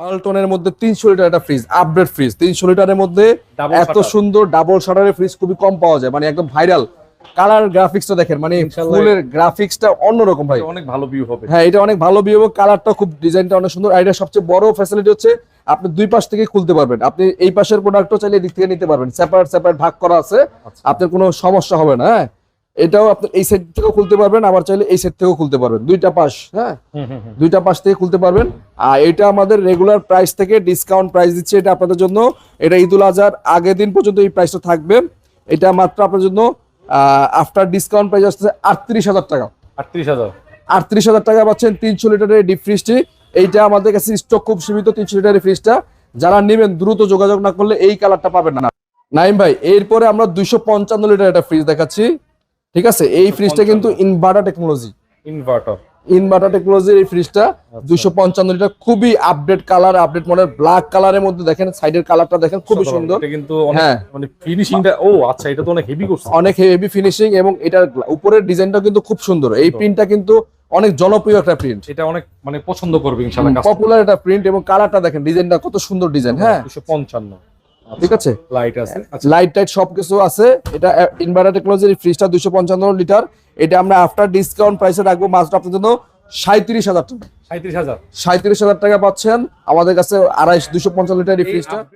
ওয়ালটনের মধ্যে 300 লিটার একটা fridge, update fridge 300 লিটারের মধ্যে Double এত shutter। সুন্দর ডাবল শাটারের ফ্রিজ খুবই কম পাওয়া যায়, মানে একদম ভাইরাল। কালার গ্রাফিক্সটা দেখেন, মানে ইনশাআল্লাহ ফুলের গ্রাফিক্সটা অন্যরকম ভাই। অনেক ভালো ভিউ হবে। হ্যাঁ, এটা অনেক ভালো ভিউ, কালারটা খুব, ডিজাইনটা অনেক সুন্দর। আর এটা সবচেয়ে বড় ফ্যাসিলিটি হচ্ছে আপনি দুই পাশ থেকে খুলতে পারবেন। আপনি এই পাশের প্রোডাক্টও চাইলে এদিক থেকে নিতে পারবেন, সেপারেট ভাগ করা আছে, আচ্ছা। আপনার কোনো সমস্যা হবে না। হ্যাঁ, এটাও আপনি এই সাইড থেকেও খুলতে পারবেন, আবার চাইলে এই সাইড থেকেও খুলতে পারবেন, দুইটা পাশ। হ্যাঁ, দুইটা পাশ থেকে খুলতে পারবেন। আর এটা আমাদের রেগুলার প্রাইস থেকে ডিসকাউন্ট প্রাইস দিচ্ছে এটা আপনাদের জন্য। এটা ঈদুল আজহার আগের দিন পর্যন্ত এই প্রাইসটা থাকবে। এটা মাত্র আপনার জন্য আফটার ডিসকাউন্ট প্রাইস আসছে 38,000 টাকা। 38,000 টাকা পাচ্ছেন 300 লিটারের ডিপ ফ্রিজটি। এইটা আমাদের কাছে স্টক খুব সীমিত, 300 লিটারের ফ্রিজটা যারা নেবেন দ্রুত যোগাযোগ না করলে এই কালারটা পাবেন না। নাইম ভাই, এরপরে আমরা 255 লিটার একটা ফ্রিজ দেখাচ্ছি। ঠিক আছে, এই ফ্রিজটা কিন্তু ইনভার্টার টেকনোলজি, ইনভার্টার টেকনোলজির এই ফ্রিজটা 255 লিটার, খুবই update colour, update model, black কালারের মধ্যে দেখেন, সাইডের কালারটা দেখেন খুবই সুন্দর। এটা কিন্তু হ্যাঁ, মানে ফিনিশিংটা, ও আচ্ছা, এটা তো অনেক হেভি করছে, অনেক হেভি ফিনিশিং, এবং এটার উপরের ডিজাইনটা কিন্তু খুব সুন্দর। এই প্রিন্টটা কিন্তু অনেক জনপ্রিয় একটা প্রিন্ট, এটা অনেক মানে পছন্দ করবে ইনশাআল্লাহ, পপুলার একটা প্রিন্ট, এবং কালারটা দেখেন, ডিজাইনটা কত সুন্দর ডিজাইন। হ্যাঁ, 255। ঠিক আছে, লাইট আছে, লাইট টাইট সবকিছু আছে। এটা ইনভার্টার টেকনোলজির ফ্রিজটা 255 লিটার। এটা আমরা আফটার ডিসকাউন্ট প্রাইসে রাখবো মাত্র আপনাদের জন্য 37,000 টাকা। 37,000 37,000 টাকা পাচ্ছেন আমাদের কাছে 255 লিটার এই ফ্রিজটা।